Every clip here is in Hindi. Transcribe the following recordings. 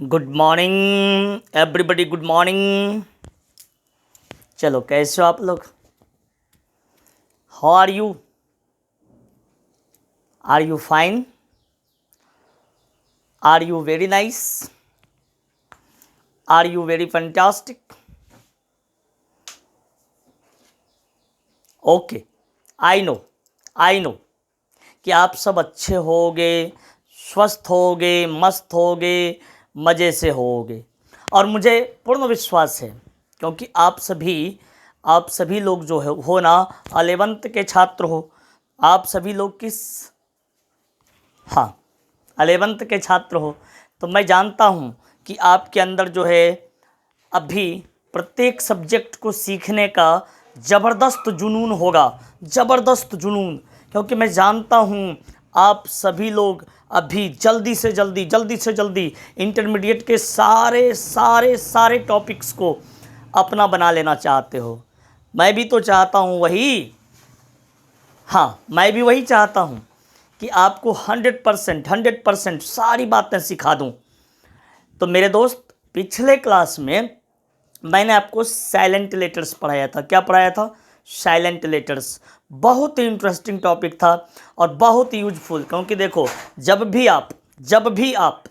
Good morning everybody, good morning. चलो, कैसे हो आप लोग? How are you fine? Are you very nice? Are you very fantastic? Okay, I know कि आप सब अच्छे होगे, स्वस्थ होगे, मस्त होगे, मज़े से होगे। और मुझे पूर्ण विश्वास है, क्योंकि आप सभी लोग जो हो ना, 11th के छात्र हो। आप सभी लोग हाँ, 11th के छात्र हो। तो मैं जानता हूँ कि आपके अंदर जो है अभी प्रत्येक सब्जेक्ट को सीखने का ज़बरदस्त जुनून होगा, ज़बरदस्त जुनून। क्योंकि मैं जानता हूँ आप सभी लोग अभी जल्दी से जल्दी इंटरमीडिएट के सारे टॉपिक्स को अपना बना लेना चाहते हो। मैं भी तो चाहता हूँ वही। हाँ, मैं भी वही चाहता हूँ कि आपको 100% सारी बातें सिखा दूँ। तो मेरे दोस्त, पिछले क्लास में मैंने आपको साइलेंट लेटर्स पढ़ाया था। क्या पढ़ाया था? Silent letters. बहुत ही इंटरेस्टिंग टॉपिक था और बहुत ही यूजफुल। क्योंकि देखो, जब भी आप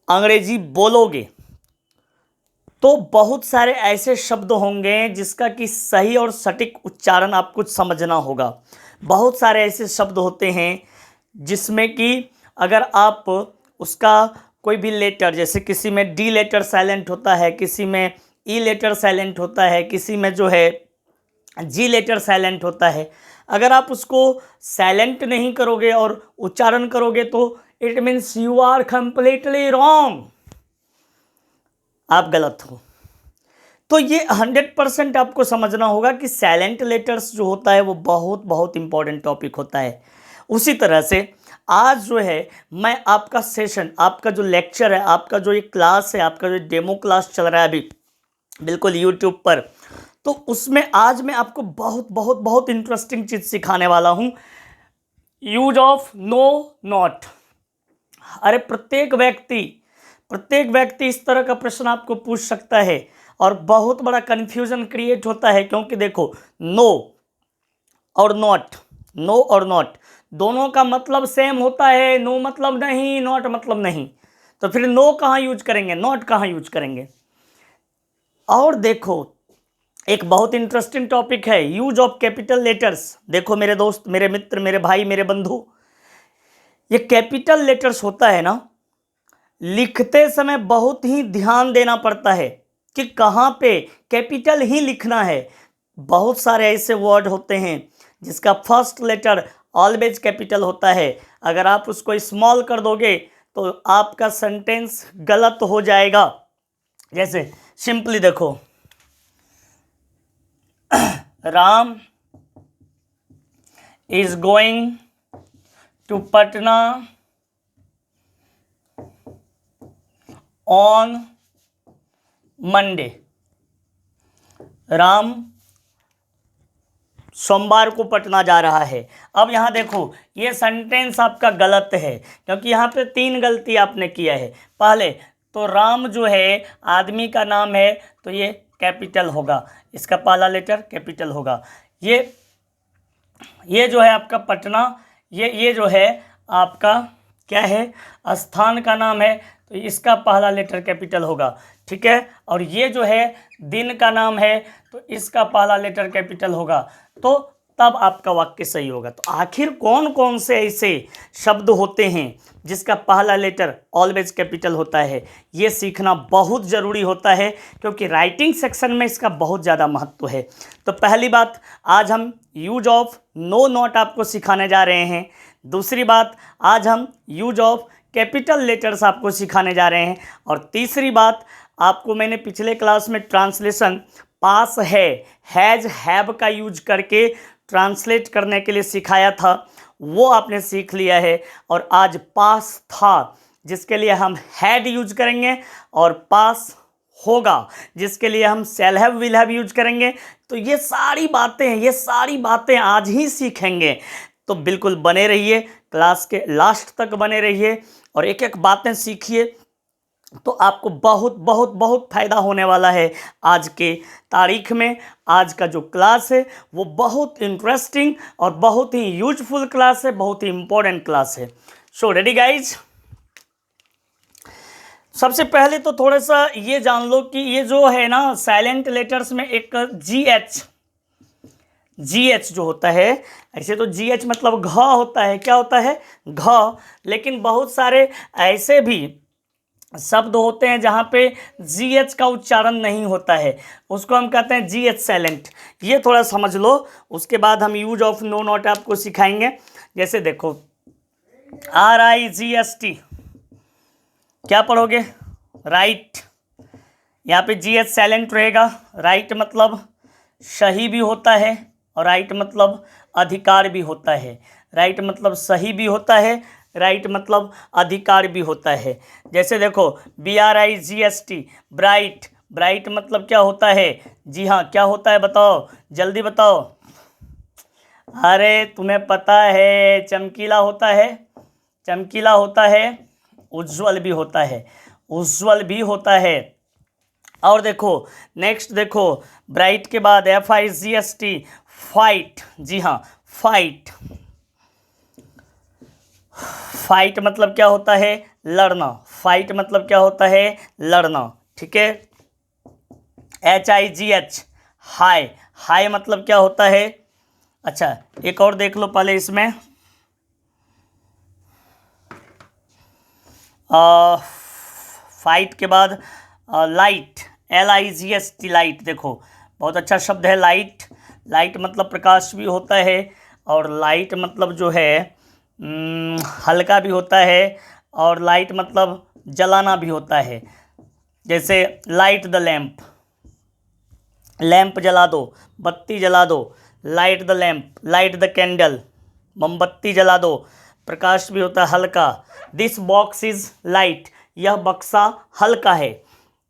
अंग्रेजी बोलोगे तो बहुत सारे ऐसे शब्द होंगे जिसका कि सही और सटीक उच्चारण आपको समझना होगा। बहुत सारे ऐसे शब्द होते हैं जिसमें कि अगर आप उसका कोई भी लेटर, जैसे किसी में डी लेटर साइलेंट होता है, किसी में ई लेटर साइलेंट होता है, किसी में जो है जी लेटर साइलेंट होता है। अगर आप उसको साइलेंट नहीं करोगे और उच्चारण करोगे तो it means you are completely wrong, आप गलत हो। तो ये 100% आपको समझना होगा कि साइलेंट लेटर्स जो होता है वो बहुत बहुत इंपॉर्टेंट टॉपिक होता है। उसी तरह से आज जो है मैं आपका सेशन, आपका जो लेक्चर है, आपका जो ये क्लास है, आपका जो डेमो क्लास चल रहा है अभी बिल्कुल यूट्यूब पर, तो उसमें आज मैं आपको बहुत बहुत बहुत इंटरेस्टिंग चीज़ सिखाने वाला हूँ। Use of no not. अरे प्रत्येक व्यक्ति इस तरह का प्रश्न आपको पूछ सकता है और बहुत बड़ा कन्फ्यूजन क्रिएट होता है। क्योंकि देखो, नो और नॉट दोनों का मतलब सेम होता है। नो मतलब नहीं, नॉट मतलब नहीं। तो फिर नो कहाँ यूज करेंगे, नॉट कहाँ यूज करेंगे? और देखो, एक बहुत इंटरेस्टिंग टॉपिक है यूज ऑफ कैपिटल लेटर्स। देखो मेरे दोस्त, मेरे मित्र, मेरे भाई, मेरे बंधु, ये कैपिटल लेटर्स होता है ना, लिखते समय बहुत ही ध्यान देना पड़ता है कि कहाँ पे कैपिटल ही लिखना है। बहुत सारे ऐसे वर्ड होते हैं जिसका फर्स्ट लेटर ऑलवेज कैपिटल होता है। अगर आप उसको स्मॉल कर दोगे तो आपका सेंटेंस गलत हो जाएगा। जैसे सिंपली देखो, Ram is going to Patna on Monday. Ram सोमवार को पटना जा रहा है। अब यहाँ देखो, ये सेंटेंस आपका गलत है क्योंकि यहाँ पे 3 गलती आपने किया है। पहले तो राम जो है आदमी का नाम है, तो ये कैपिटल होगा, इसका पहला लेटर कैपिटल होगा। ये जो है आपका पटना, ये जो है आपका क्या है, स्थान का नाम है, तो इसका पहला लेटर कैपिटल होगा। ठीक है। और ये जो है दिन का नाम है, तो इसका पहला लेटर कैपिटल होगा। तो तब आपका वाक्य सही होगा। तो आखिर कौन कौन से ऐसे शब्द होते हैं जिसका पहला लेटर ऑलवेज कैपिटल होता है, ये सीखना बहुत ज़रूरी होता है क्योंकि राइटिंग सेक्शन में इसका बहुत ज़्यादा महत्व है। तो पहली बात, आज हम यूज ऑफ नो नॉट आपको सिखाने जा रहे हैं। दूसरी बात, आज हम यूज ऑफ कैपिटल लेटर्स आपको सिखाने जा रहे हैं। और तीसरी बात, आपको मैंने पिछले क्लास में ट्रांसलेशन पास है, हैज, हैव का यूज करके ट्रांसलेट करने के लिए सिखाया था, वो आपने सीख लिया है। और आज पास था जिसके लिए हम हैड यूज करेंगे, और पास होगा जिसके लिए हम shall have, will have use करेंगे। तो ये सारी बातें आज ही सीखेंगे। तो बिल्कुल बने रहिए, क्लास के लास्ट तक बने रहिए और एक एक बातें सीखिए। तो आपको बहुत बहुत बहुत फ़ायदा होने वाला है आज के तारीख में। आज का जो क्लास है वो बहुत इंटरेस्टिंग और बहुत ही यूजफुल क्लास है, बहुत ही इम्पोर्टेंट क्लास है। सो रेडी गाइज, सबसे पहले तो थोड़ा सा ये जान लो कि ये जो है ना साइलेंट लेटर्स में एक GH जो होता है, ऐसे तो GH मतलब घ होता है, क्या होता है घ, लेकिन बहुत सारे ऐसे भी शब्द होते हैं जहाँ पे GH का उच्चारण नहीं होता है, उसको हम कहते हैं GH साइलेंट। ये थोड़ा समझ लो, उसके बाद हम यूज ऑफ नो नॉट आपको सिखाएंगे। जैसे देखो RIGST, क्या पढ़ोगे राइट, यहाँ पे GH साइलेंट रहेगा। राइट मतलब सही भी होता है और राइट मतलब अधिकार भी होता है। राइट मतलब सही भी होता है, राइट मतलब अधिकार भी होता है। जैसे देखो BRIGST ब्राइट, ब्राइट मतलब क्या होता है, जी हाँ क्या होता है बताओ, जल्दी बताओ। अरे तुम्हें पता है, चमकीला होता है, चमकीला होता है, उज्ज्वल भी होता है, उज्ज्वल भी होता है। और देखो नेक्स्ट देखो, ब्राइट के बाद FIGST फाइट, जी हाँ फाइट, फाइट मतलब क्या होता है लड़ना, फाइट मतलब क्या होता है लड़ना, ठीक है। HIGH हाई, हाई मतलब क्या होता है, अच्छा एक और देख लो पहले इसमें, फाइट के बाद लाइट, LIGST लाइट, देखो बहुत अच्छा शब्द है लाइट। लाइट मतलब प्रकाश भी होता है और लाइट मतलब जो है हल्का भी होता है और लाइट मतलब जलाना भी होता है। जैसे लाइट द लैम्प, लैम्प जला दो, बत्ती जला दो, light the lamp, light the candle, मोमबत्ती जला दो, प्रकाश भी होता है हल्का। दिस बॉक्स इज लाइट, यह बक्सा हल्का है,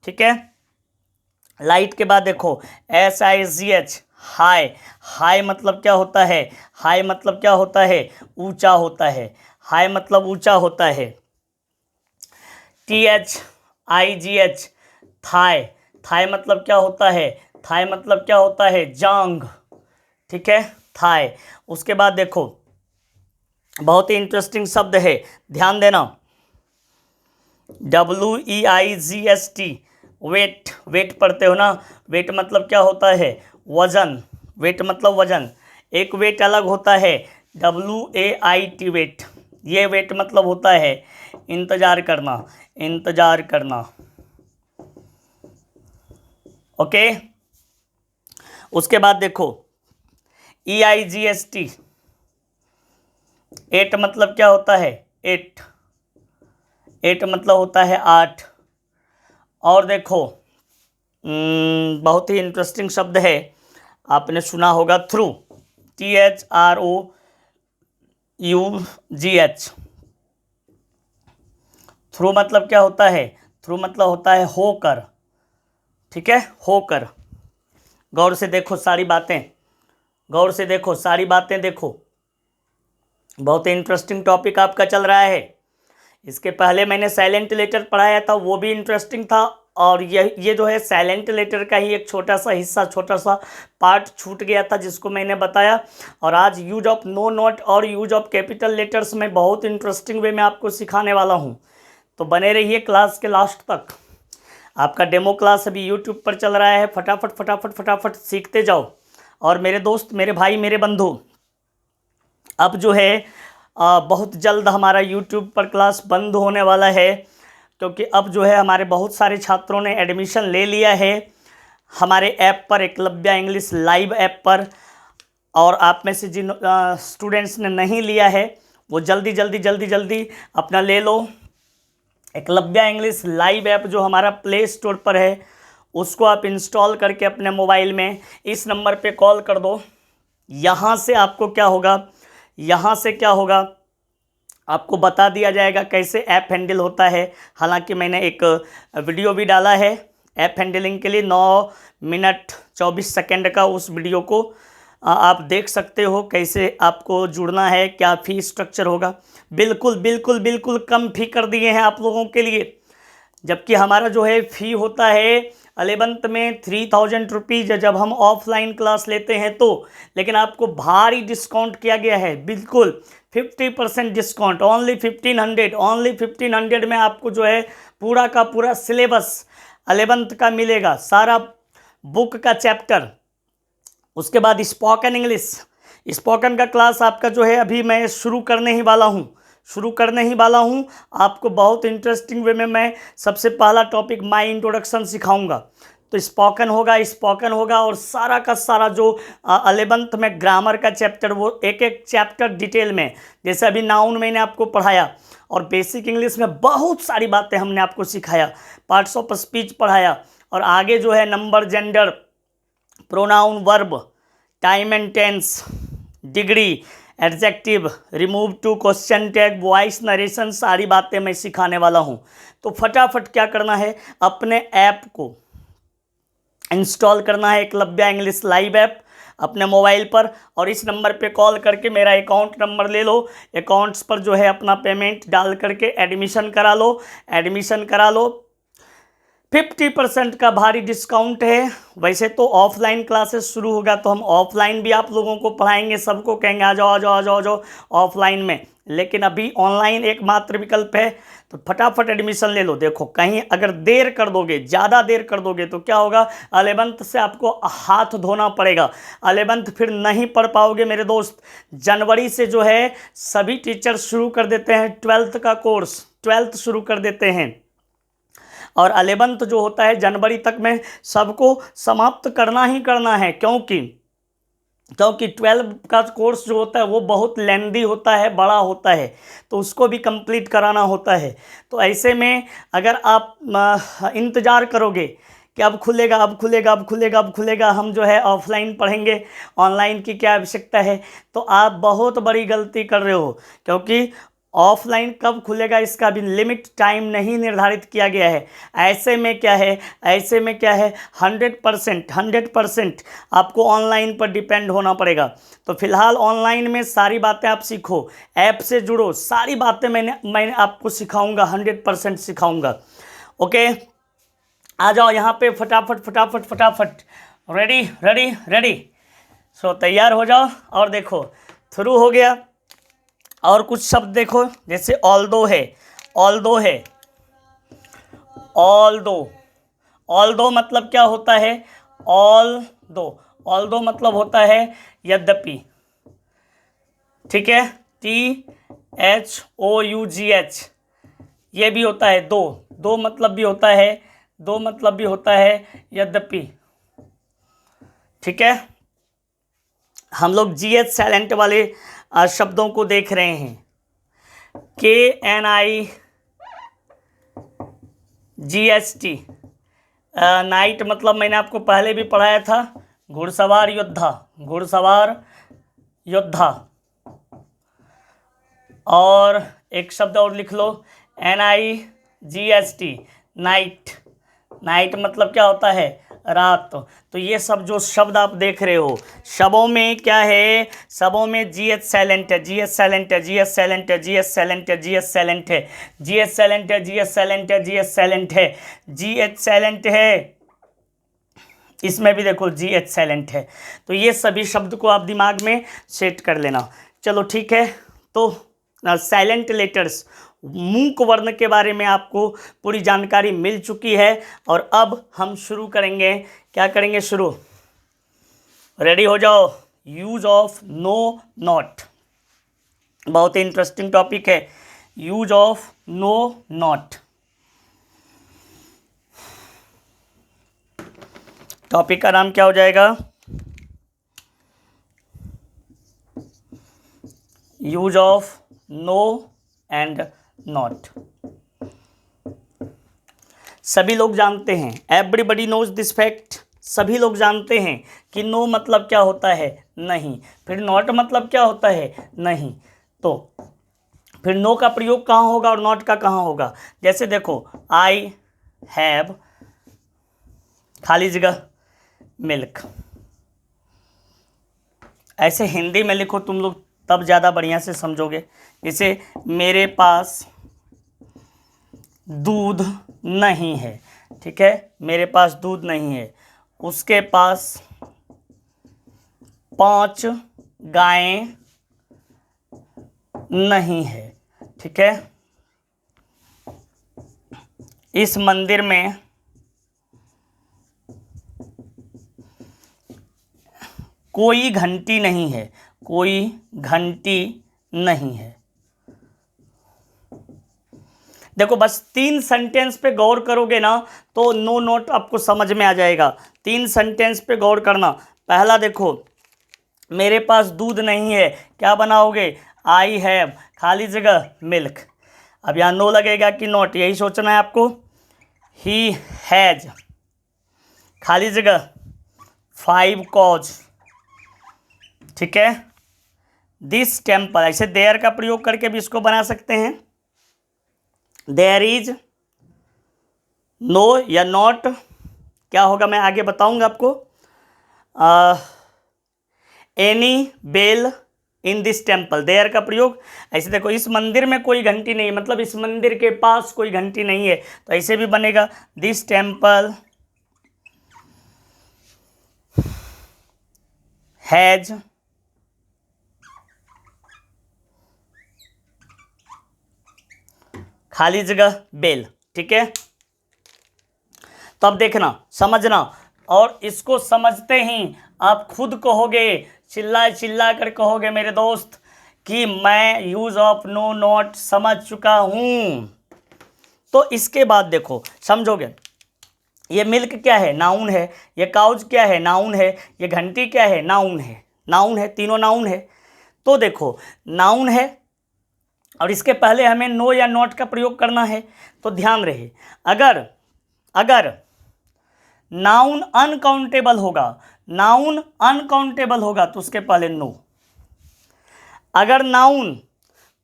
ठीक है। लाइट के बाद देखो SIGH हाई, हाई मतलब क्या होता है, हाई मतलब क्या होता है ऊंचा होता है, हाई मतलब ऊंचा होता है। THIGH थाई, थाई मतलब क्या होता है, थाई मतलब क्या होता है जांग, ठीक है थाई। उसके बाद देखो बहुत ही इंटरेस्टिंग शब्द है, ध्यान देना, WEIGST वेट, वेट पढ़ते हो ना, वेट मतलब क्या होता है वजन, वेट मतलब वजन। एक वेट अलग होता है WAIT वेट, ये वेट मतलब होता है इंतजार करना, इंतजार करना, ओके। उसके बाद देखो EIGST एट मतलब क्या होता है एट, एट मतलब होता है 8। और देखो बहुत ही इंटरेस्टिंग शब्द है, आपने सुना होगा थ्रू, THROUGH, थ्रू मतलब क्या होता है, थ्रू मतलब होता है होकर, ठीक है होकर। गौर से देखो सारी बातें, गौर से देखो सारी बातें देखो, बहुत ही इंटरेस्टिंग टॉपिक आपका चल रहा है। इसके पहले मैंने साइलेंट लेटर पढ़ाया था, वो भी इंटरेस्टिंग था, और ये जो है साइलेंट लेटर का ही एक छोटा सा हिस्सा, छोटा सा पार्ट छूट गया था जिसको मैंने बताया। और आज यूज ऑफ नो नोट और यूज ऑफ कैपिटल लेटर्स में बहुत इंटरेस्टिंग वे में आपको सिखाने वाला हूँ, तो बने रहिए क्लास के लास्ट तक। आपका डेमो क्लास अभी यूट्यूब पर चल रहा है, फटाफट फटाफट फटाफट सीखते जाओ। और मेरे दोस्त, मेरे भाई, मेरे बंधु, अब जो है बहुत जल्द हमारा यूट्यूब पर क्लास बंद होने वाला है, क्योंकि अब जो है हमारे बहुत सारे छात्रों ने एडमिशन ले लिया है हमारे ऐप पर, एकलव्य इंग्लिश लाइव ऐप पर। और आप में से जिन स्टूडेंट्स ने नहीं लिया है वो जल्दी जल्दी जल्दी जल्दी अपना ले लो। एकलव्य इंग्लिश लाइव ऐप जो हमारा प्ले स्टोर पर है उसको आप इंस्टॉल करके अपने मोबाइल में इस नंबर पे कॉल कर दो। यहाँ से आपको क्या होगा, यहाँ से क्या होगा आपको बता दिया जाएगा कैसे ऐप हैंडल होता है। हालांकि मैंने एक वीडियो भी डाला है ऐप हैंडलिंग के लिए, 9 मिनट 24 सेकंड का, उस वीडियो को आप देख सकते हो कैसे आपको जुड़ना है, क्या फ़ी स्ट्रक्चर होगा। बिल्कुल बिल्कुल बिल्कुल कम फ़ी कर दिए हैं आप लोगों के लिए। जबकि हमारा जो है फ़ी होता है 11th में 3000 रुपीज़ जब हम ऑफलाइन क्लास लेते हैं तो। लेकिन आपको भारी डिस्काउंट किया गया है, बिल्कुल 50% डिस्काउंट, ओनली 1500, ओनली 1500 में आपको जो है पूरा का पूरा सिलेबस 11th का मिलेगा, सारा बुक का चैप्टर। उसके बाद स्पोकन इंग्लिश, स्पोकन का क्लास आपका जो है अभी मैं शुरू करने ही वाला हूँ। आपको बहुत इंटरेस्टिंग वे में मैं सबसे पहला टॉपिक माय इंट्रोडक्शन सिखाऊंगा। तो स्पोकन होगा और सारा का सारा जो 11th में ग्रामर का चैप्टर, वो एक एक चैप्टर डिटेल में, जैसे अभी नाउन मैंने आपको पढ़ाया और बेसिक इंग्लिश में बहुत सारी बातें हमने आपको सिखाया, पार्ट्स ऑफ स्पीच पढ़ाया, और आगे जो है number, gender, pronoun, verb, time and tense, degree, adjective, remove to, question tag, voice narration, सारी बातें मैं सिखाने वाला हूं। तो फटाफट क्या करना है, अपने ऐप को इंस्टॉल करना है, एकलव्य इंग्लिश लाइव ऐप अपने मोबाइल पर, और इस नंबर पे कॉल करके मेरा अकाउंट नंबर ले लो, अकाउंट्स पर जो है अपना पेमेंट डाल करके एडमिशन करा लो। 50% का भारी डिस्काउंट है। वैसे तो ऑफलाइन क्लासेस शुरू होगा तो हम ऑफलाइन भी आप लोगों को पढ़ाएंगे, सबको कहेंगे आ जाओ ऑफलाइन में, लेकिन अभी ऑनलाइन एकमात्र विकल्प है। तो फटाफट एडमिशन ले लो। देखो कहीं अगर देर कर दोगे, ज़्यादा देर कर दोगे तो क्या होगा, 11th से आपको हाथ धोना पड़ेगा, 11th फिर नहीं पढ़ पाओगे मेरे दोस्त। जनवरी से जो है सभी टीचर शुरू कर देते हैं 12th का कोर्स, 12th शुरू कर देते हैं, और 11th जो होता है जनवरी तक में सबको समाप्त करना ही करना है, क्योंकि 12 का कोर्स जो होता है वो बहुत लेंदी होता है, बड़ा होता है, तो उसको भी कंप्लीट कराना होता है। तो ऐसे में अगर आप इंतज़ार करोगे कि अब खुलेगा, हम जो है ऑफलाइन पढ़ेंगे, ऑनलाइन की क्या आवश्यकता है, तो आप बहुत बड़ी गलती कर रहे हो, क्योंकि ऑफलाइन कब खुलेगा इसका भी लिमिट टाइम नहीं निर्धारित किया गया है। ऐसे में क्या है 100% आपको ऑनलाइन पर डिपेंड होना पड़ेगा। तो फिलहाल ऑनलाइन में सारी बातें आप सीखो, ऐप से जुड़ो, सारी बातें मैंने आपको सिखाऊंगा, 100% सिखाऊंगा। ओके, आ जाओ यहाँ पे फटाफट, रेडी। सो तैयार हो जाओ, और देखो थ्रू हो गया। और कुछ शब्द देखो, जैसे ऑल्दो मतलब क्या होता है, ऑल्दो मतलब होता है यद्यपि, ठीक है, THOUGH, ये भी होता है दो मतलब भी होता है यद्यपि, ठीक है। हम लोग GH साइलेंट वाले शब्दों को देख रहे हैं, KNIGHT, नाइट मतलब मैंने आपको पहले भी पढ़ाया था, घुड़सवार योद्धा, और एक शब्द और लिख लो, NIGHT, नाइट मतलब क्या होता है, रात। तो ये सब जो शब्द आप देख रहे हो, शब्दों में क्या है, सबों में GH साइलेंट है, इसमें भी देखो GH साइलेंट है। तो ये सभी शब्द को आप दिमाग में सेट कर लेना। चलो ठीक है, तो साइलेंट लेटर्स, मूक वर्ण के बारे में आपको पूरी जानकारी मिल चुकी है, और अब हम शुरू करेंगे। क्या करेंगे, शुरू, रेडी हो जाओ। यूज ऑफ नो नॉट, बहुत ही इंटरेस्टिंग टॉपिक है, use of no not. Topic का नाम क्या हो जाएगा, use of no and not. सभी लोग जानते हैं, एवरीबडी नोज दिस फैक्ट, सभी लोग जानते हैं कि नो मतलब क्या होता है, नहीं, फिर नॉट मतलब क्या होता है, नहीं। तो फिर नो का प्रयोग कहाँ होगा और नॉट का कहाँ होगा। जैसे देखो, आई हैव, खाली जगह, मिल्क। ऐसे हिंदी में लिखो तुम लोग, तब ज़्यादा बढ़िया से समझोगे। जैसे मेरे पास दूध नहीं है, ठीक है, मेरे पास दूध नहीं है, उसके पास 5 गायें नहीं है, ठीक है, इस मंदिर में कोई घंटी नहीं है, कोई घंटी नहीं है। देखो बस 3 सेंटेंस पे गौर करोगे ना तो नो नोट आपको समझ में आ जाएगा। 3 सेंटेंस पे गौर करना। पहला देखो, मेरे पास दूध नहीं है, क्या बनाओगे, आई हैव, खाली जगह मिल्क। अब यहाँ नो लगेगा कि नॉट, यही सोचना है आपको। ही हैज, खाली जगह 5 कॉज, ठीक है। दिस टेम्पल, ऐसे देयर का प्रयोग करके भी इसको बना सकते हैं। देयर इज, नो या नॉट क्या होगा मैं आगे बताऊंगा आपको। Any bell in this temple, there का प्रयोग ऐसे देखो, इस मंदिर में कोई घंटी नहीं, मतलब इस मंदिर के पास कोई घंटी नहीं है, तो ऐसे भी बनेगा दिस टेम्पल हैज खाली जगह बेल, ठीक है। तो अब देखना, समझना, और इसको समझते ही आप खुद कहोगे, चिल्ला चिल्ला कर कहोगे मेरे दोस्त कि मैं यूज ऑफ नो नॉट समझ चुका हूं। तो इसके बाद देखो समझोगे, ये मिल्क क्या है, नाउन है, ये काउज क्या है, नाउन है, ये घंटी क्या है, नाउन है, नाउन है, तीनों नाउन है। तो देखो नाउन है और इसके पहले हमें नो या नॉट का प्रयोग करना है। तो ध्यान रहे, अगर अगर नाउन अनकाउंटेबल होगा, नाउन अनकाउंटेबल होगा तो उसके पहले नो। अगर नाउन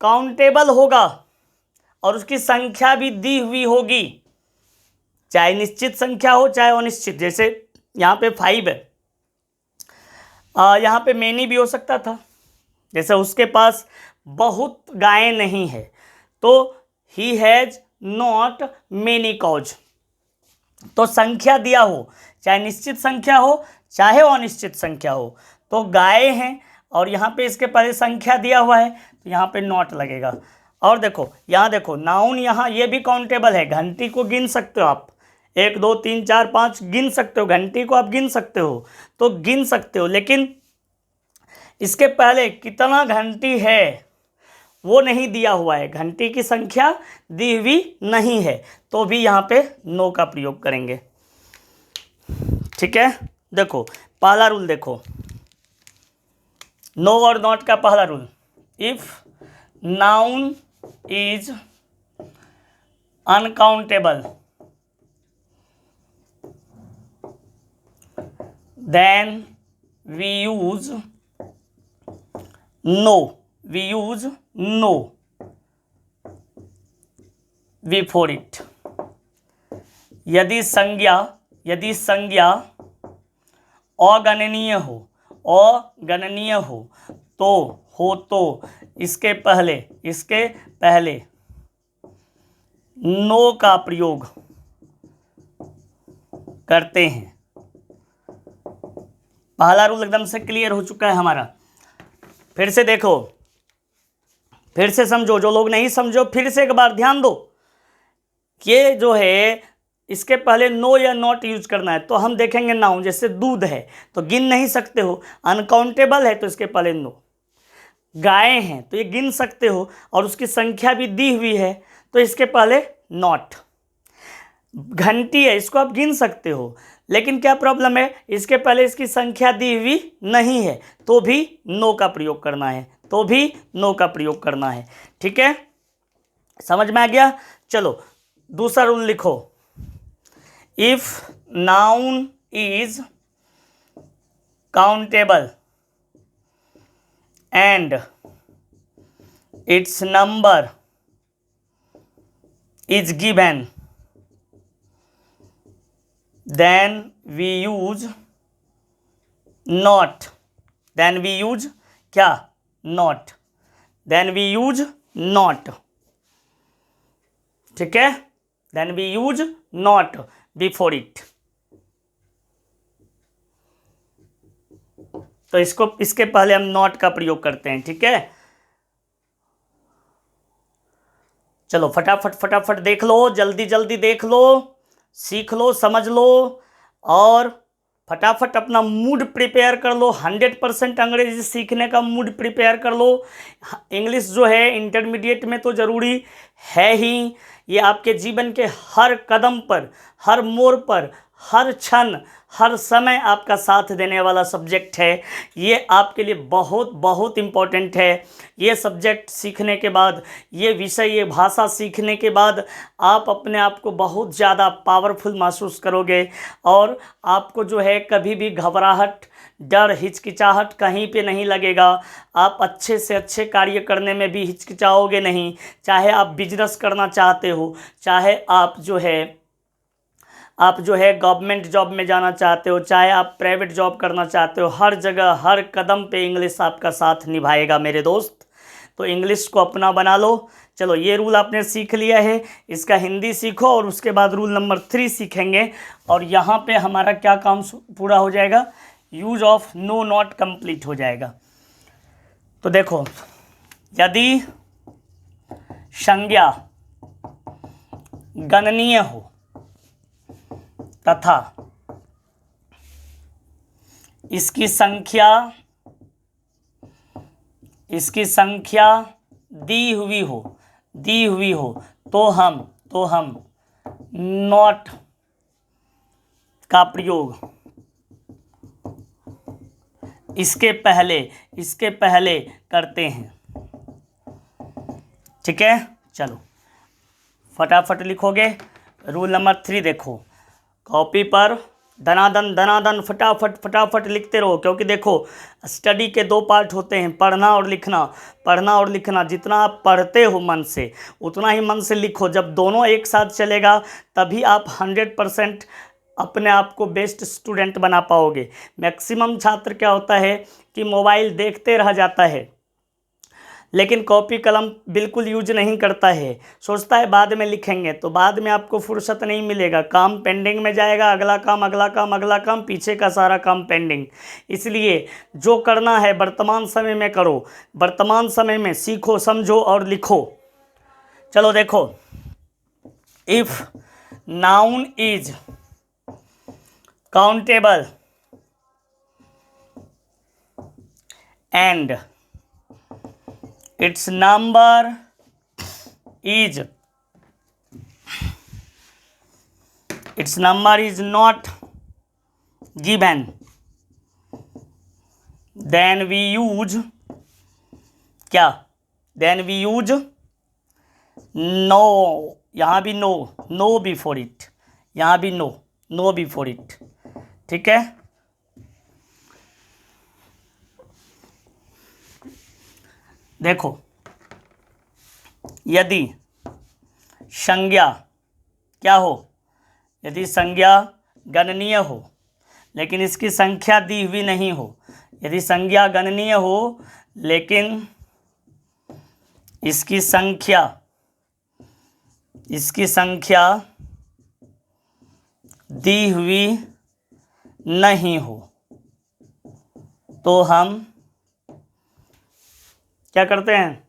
काउंटेबल होगा और उसकी संख्या भी दी हुई होगी, चाहे निश्चित संख्या हो चाहे अनिश्चित, जैसे यहाँ पे 5 है, यहाँ पे मेनी भी हो सकता था, जैसे उसके पास बहुत गायें नहीं है, तो he has not many cause. तो संख्या दिया हो, चाहे निश्चित संख्या हो चाहे अनिश्चित संख्या हो, तो गायें हैं और यहाँ पे इसके पहले संख्या दिया हुआ है तो यहाँ पे नॉट लगेगा। और देखो यहाँ देखो, नाउन यहाँ ये भी काउंटेबल है, घंटी को गिन सकते हो आप, 1 2 3 4 5 गिन सकते हो, घंटी को आप गिन सकते हो, तो गिन सकते हो, लेकिन इसके पहले कितना घंटी है वो नहीं दिया हुआ है, घंटी की संख्या दी हुई नहीं है, तो भी यहाँ पे नो का प्रयोग करेंगे, ठीक है। देखो पहला रूल देखो, नो और नॉट का पहला rule, if noun is uncountable then we use no, we use no before it। यदि संज्ञा अगणनीय हो तो इसके पहले नो का प्रयोग करते हैं। पहला रूल एकदम से क्लियर हो चुका है हमारा। फिर से देखो, फिर से समझो, जो लोग नहीं समझो फिर से एक बार ध्यान दो। ये जो है इसके पहले नो या नॉट यूज करना है, तो हम देखेंगे नाउन, जैसे दूध है तो गिन नहीं सकते हो, अनकाउंटेबल है तो इसके पहले नो। गायें हैं तो ये गिन सकते हो और उसकी संख्या भी दी हुई है तो इसके पहले नॉट। घंटी है, इसको आप गिन सकते हो, लेकिन क्या प्रॉब्लम है, इसके पहले इसकी संख्या दी हुई नहीं है, तो भी नो का प्रयोग करना है, ठीक है, समझ में आ गया। चलो दूसरा रूल लिखो, if noun is countable and it's number is given then we use not, then we use क्या, not, then we use not, ठीक है। Then we use not before it. तो इसके पहले हम नॉट का प्रयोग करते हैं, ठीक है। चलो फटाफट फटाफट देख लो, जल्दी जल्दी देख लो, सीख लो, समझ लो, और फटाफट अपना मूड प्रिपेयर कर लो। 100% अंग्रेजी सीखने का मूड प्रिपेयर कर लो। इंग्लिश जो है इंटरमीडिएट में तो ज़रूरी है ही, ये आपके जीवन के हर कदम पर, हर मोड़ पर, हर क्षण, हर समय आपका साथ देने वाला सब्जेक्ट है। ये आपके लिए बहुत बहुत इम्पोर्टेंट है। ये सब्जेक्ट सीखने के बाद, ये विषय, ये भाषा सीखने के बाद आप अपने आप को बहुत ज़्यादा पावरफुल महसूस करोगे, और आपको जो है कभी भी घबराहट, डर, हिचकिचाहट कहीं पे नहीं लगेगा। आप अच्छे से अच्छे कार्य करने में भी हिचकिचाओगे नहीं। चाहे आप बिजनेस करना चाहते हो, चाहे आप जो है गवर्नमेंट जॉब में जाना चाहते हो, चाहे आप प्राइवेट जॉब करना चाहते हो, हर जगह हर कदम पे इंग्लिश आपका साथ निभाएगा मेरे दोस्त। तो इंग्लिश को अपना बना लो। चलो ये रूल आपने सीख लिया है, इसका हिंदी सीखो, और उसके बाद रूल नंबर 3 सीखेंगे, और यहाँ पे हमारा क्या काम पूरा हो जाएगा, use of no not complete हो जाएगा। तो देखो, यदि संज्ञा गणनीय हो तथा इसकी संख्या दी हुई हो तो हम नॉट का प्रयोग इसके पहले करते हैं, ठीक है। चलो फटाफट लिखोगे। रूल नंबर 3 देखो, कॉपी पर धनाधन फटाफट लिखते रहो, क्योंकि देखो स्टडी के 2 पार्ट होते हैं, पढ़ना और लिखना। जितना आप पढ़ते हो मन से, उतना ही मन से लिखो। जब दोनों एक साथ चलेगा तभी आप 100% अपने आप को बेस्ट स्टूडेंट बना पाओगे। मैक्सिमम छात्र क्या होता है कि मोबाइल देखते रह जाता है, लेकिन कॉपी कलम बिल्कुल यूज नहीं करता है, सोचता है बाद में लिखेंगे, तो बाद में आपको फुर्सत नहीं मिलेगा, काम पेंडिंग में जाएगा, अगला काम, पीछे का सारा काम पेंडिंग। इसलिए जो करना है वर्तमान समय में करो, वर्तमान समय में सीखो, समझो और लिखो। चलो देखो, if noun is countable and its number is not given, then we use क्या, then we use no, यहाँ भी no before it, यहाँ भी no before it, ठीक है। देखो, यदि संज्ञा क्या हो, यदि संज्ञा गणनीय हो लेकिन इसकी संख्या दी हुई नहीं हो, यदि संज्ञा गणनीय हो लेकिन इसकी संख्या दी हुई नहीं हो, तो हम क्या करते हैं,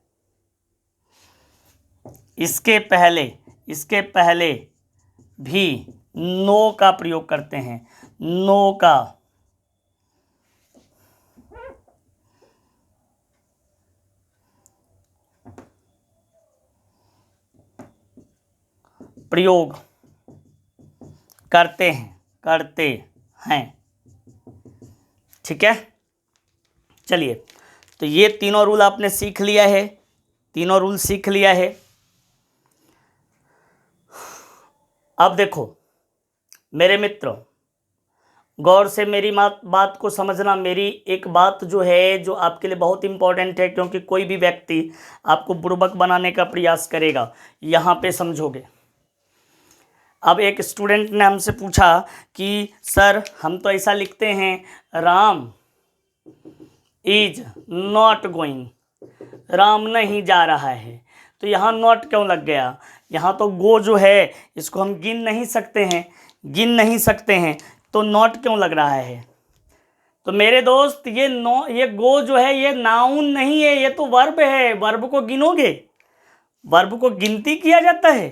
इसके पहले भी नो का प्रयोग करते हैं। नो का प्रयोग करते हैं, ठीक है। चलिए, तो ये तीनों रूल आपने सीख लिया है, अब देखो मेरे मित्र, गौर से मेरी बात को समझना। मेरी एक बात जो है, जो आपके लिए बहुत इम्पोर्टेंट है, क्योंकि कोई भी व्यक्ति आपको बुड़बक बनाने का प्रयास करेगा, यहाँ पे समझोगे। अब एक स्टूडेंट ने हमसे पूछा कि सर हम तो ऐसा लिखते हैं, Ram is not going, Ram नहीं जा रहा है, तो यहाँ नॉट क्यों लग गया? यहाँ तो गो जो है इसको हम गिन नहीं सकते हैं, तो नॉट क्यों लग रहा है? तो मेरे दोस्त ये गो जो है ये नाउन नहीं है, ये तो वर्ब है। वर्ब को गिनोगे? वर्ब को गिनती किया जाता है।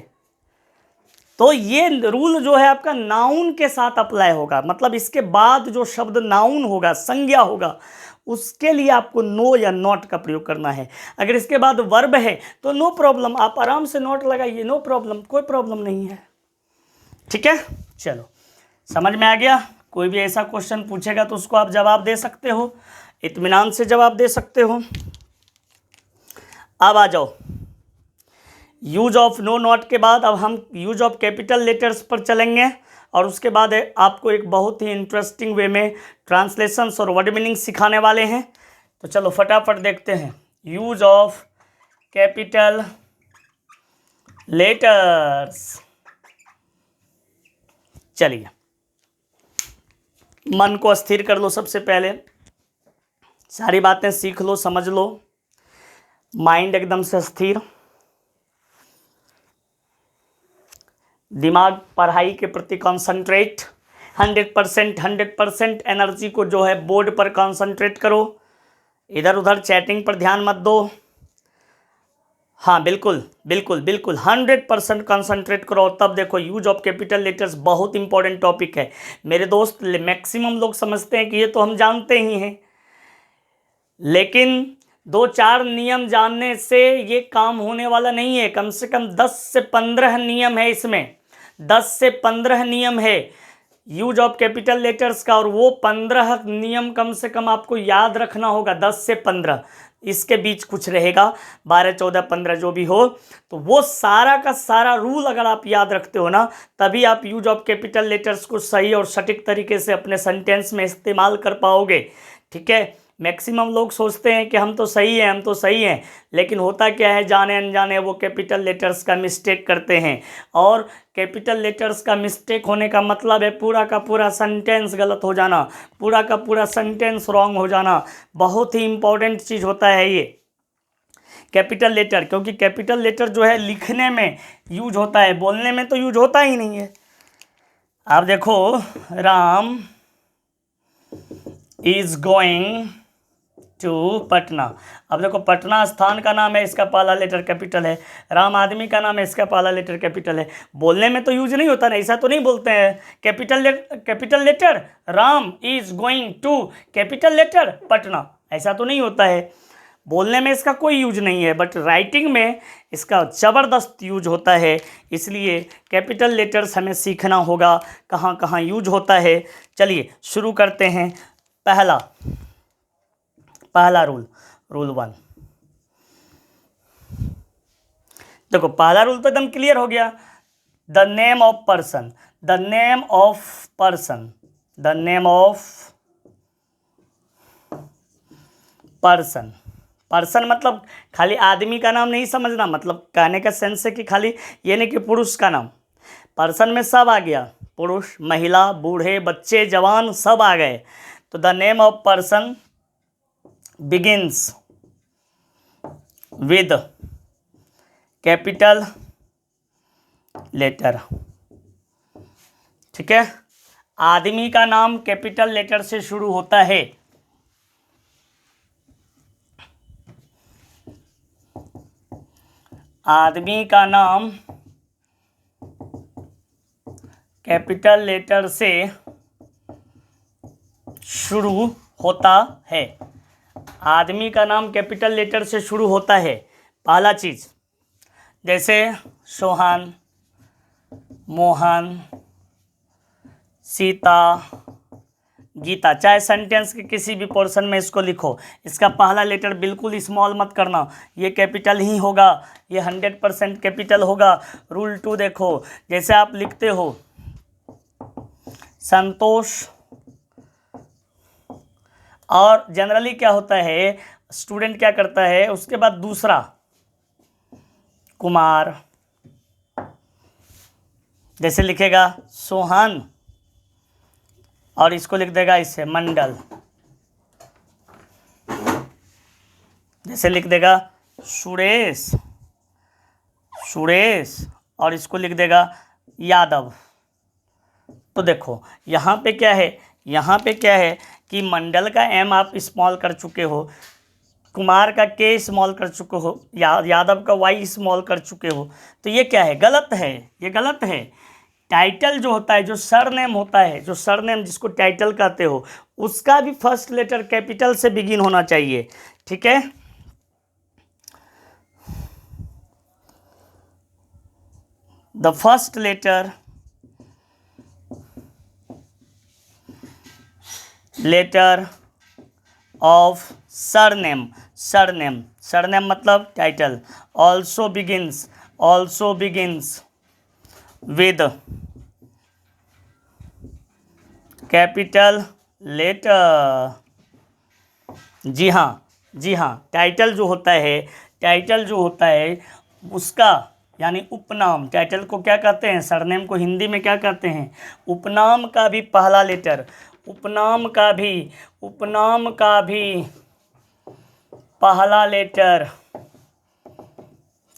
तो ये रूल जो है आपका नाउन के साथ अप्लाई होगा, मतलब इसके बाद जो शब्द नाउन होगा, संज्ञा होगा, उसके लिए आपको नो या नॉट का प्रयोग करना है। अगर इसके बाद वर्ब है तो नो प्रॉब्लम, आप आराम से नॉट लगाइए, नो प्रॉब्लम, कोई प्रॉब्लम नहीं है। ठीक है, चलो समझ में आ गया। कोई भी ऐसा क्वेश्चन पूछेगा तो उसको आप जवाब दे सकते हो, इत्मीनान से जवाब दे सकते हो। अब आ जाओ, यूज ऑफ नो नॉट के बाद अब हम यूज ऑफ कैपिटल लेटर्स पर चलेंगे, और उसके बाद आपको एक बहुत ही इंटरेस्टिंग वे में ट्रांसलेशंस और वर्ड मीनिंग सिखाने वाले हैं। तो चलो फटाफट देखते हैं यूज ऑफ कैपिटल लेटर्स। चलिए, मन को स्थिर कर लो, सबसे पहले सारी बातें सीख लो, समझ लो, माइंड एकदम से स्थिर, दिमाग पढ़ाई के प्रति कॉन्सेंट्रेट, 100% एनर्जी को जो है बोर्ड पर कॉन्सेंट्रेट करो, इधर उधर चैटिंग पर ध्यान मत दो। हाँ बिल्कुल 100% कॉन्सेंट्रेट करो। और तब देखो, यूज ऑफ कैपिटल लेटर्स बहुत इंपॉर्टेंट टॉपिक है मेरे दोस्त। मैक्सिमम लोग समझते हैं कि ये तो हम जानते ही हैं, लेकिन 2-4 नियम जानने से ये काम होने वाला नहीं है। कम से कम 10 से 15 नियम है इसमें, 10 से 15 नियम है यूज ऑफ कैपिटल लेटर्स का, और वो 15 नियम कम से कम आपको याद रखना होगा। 10 से 15, इसके बीच कुछ रहेगा, 12, 14, 15 जो भी हो, तो वो सारा का सारा रूल अगर आप याद रखते हो ना, तभी आप यूज ऑफ कैपिटल लेटर्स को सही और सटीक तरीके से अपने सेंटेंस में इस्तेमाल कर पाओगे। ठीक है, मैक्सिमम लोग सोचते हैं कि हम तो सही हैं, लेकिन होता क्या है, जाने अनजाने वो कैपिटल लेटर्स का मिस्टेक करते हैं। और कैपिटल लेटर्स का मिस्टेक होने का मतलब है पूरा का पूरा सेंटेंस गलत हो जाना, पूरा का पूरा सेंटेंस रॉन्ग हो जाना। बहुत ही इंपॉर्टेंट चीज़ होता है ये कैपिटल लेटर, क्योंकि कैपिटल लेटर जो है लिखने में यूज होता है, बोलने में तो यूज होता ही नहीं है। आप देखो, Ram is going to Patna. अब देखो, पटना स्थान का नाम है, इसका पहला लेटर कैपिटल है। राम आदमी का नाम है, इसका पहला लेटर कैपिटल है। बोलने में तो यूज नहीं होता ना, ऐसा तो नहीं बोलते हैं capital letter Ram is going to capital letter Patna, ऐसा तो नहीं होता है। बोलने में इसका कोई यूज नहीं है, बट राइटिंग में इसका ज़बरदस्त यूज होता है। इसलिए कैपिटल लेटर्स हमें सीखना होगा, कहाँ कहाँ यूज होता है। चलिए शुरू करते हैं। पहला रूल 1। देखो, पहला रूल तो एकदम क्लियर हो गया। द नेम ऑफ पर्सन मतलब खाली आदमी का नाम नहीं समझना, मतलब कहने का सेंस है कि खाली ये नहीं कि पुरुष का नाम। पर्सन में सब आ गया, पुरुष, महिला, बूढ़े, बच्चे, जवान सब आ गए। तो the name of person begins with capital letter. ठीक है, आदमी का नाम कैपिटल लेटर से शुरू होता है। आदमी का नाम कैपिटल लेटर से शुरू होता है। आदमी का नाम कैपिटल लेटर से शुरू होता है। पहला चीज़, जैसे सोहन, मोहन, सीता, गीता, चाहे सेंटेंस के किसी भी पोर्शन में इसको लिखो, इसका पहला लेटर बिल्कुल स्मॉल मत करना, ये कैपिटल ही होगा, ये 100% कैपिटल होगा। रूल 2 देखो, जैसे आप लिखते हो संतोष, और जनरली क्या होता है, स्टूडेंट क्या करता है, उसके बाद दूसरा कुमार, जैसे लिखेगा सोहन, और इसको लिख देगा इससे मंडल, जैसे लिख देगा सुरेश, सुरेश, और इसको लिख देगा यादव। तो देखो यहाँ पे क्या है, यहाँ पे क्या है कि मंडल का एम आप स्मॉल कर चुके हो, कुमार का के स्मॉल कर चुके हो, यादव का वाई स्मॉल कर चुके हो। तो ये क्या है, गलत है, ये गलत है। टाइटल जो होता है, जो सरनेम होता है, जो सरनेम जिसको टाइटल कहते हो, उसका भी फर्स्ट लेटर कैपिटल से बिगिन होना चाहिए। ठीक है, the first letter of surname, surname मतलब title, also begins with capital letter. जी हाँ, टाइटल जो होता है उसका यानी उपनाम, टाइटल को क्या कहते हैं, सरनेम को हिंदी में क्या कहते हैं, उपनाम का भी पहला लेटर, उपनाम का भी पहला लेटर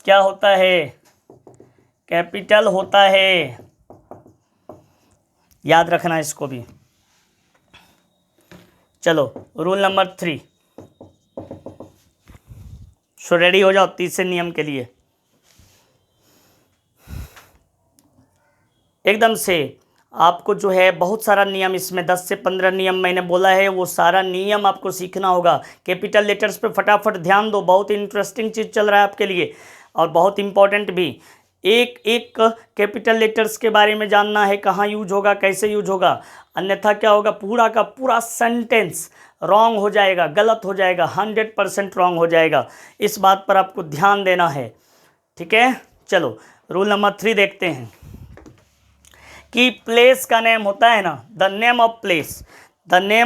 क्या होता है, कैपिटल होता है। याद रखना इसको भी। चलो रूल नंबर 3, सो रेडी हो जाओ तीसरे नियम के लिए। एकदम से आपको जो है बहुत सारा नियम, इसमें 10 से 15 नियम मैंने बोला है, वो सारा नियम आपको सीखना होगा। कैपिटल लेटर्स पे फटाफट ध्यान दो, बहुत इंटरेस्टिंग चीज़ चल रहा है आपके लिए और बहुत इंपॉर्टेंट भी। एक एक कैपिटल लेटर्स के बारे में जानना है, कहाँ यूज होगा, कैसे यूज होगा, अन्यथा क्या होगा, पूरा का पूरा सेंटेंस रॉन्ग हो जाएगा, गलत हो जाएगा, 100% रॉन्ग हो जाएगा। इस बात पर आपको ध्यान देना है। ठीक है, चलो रूल नंबर 3 देखते हैं कि प्लेस का नेम होता है ना, the name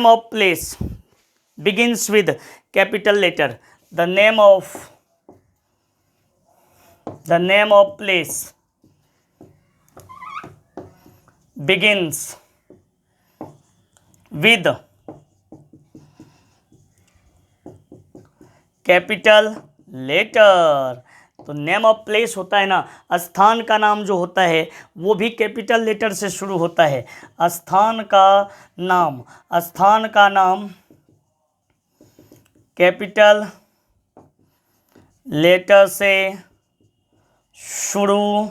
of place begins with capital letter. The name of place begins with capital letter. तो नेम ऑफ प्लेस होता है ना, स्थान का नाम जो होता है वो भी कैपिटल लेटर से शुरू होता है। स्थान का नाम कैपिटल लेटर से शुरू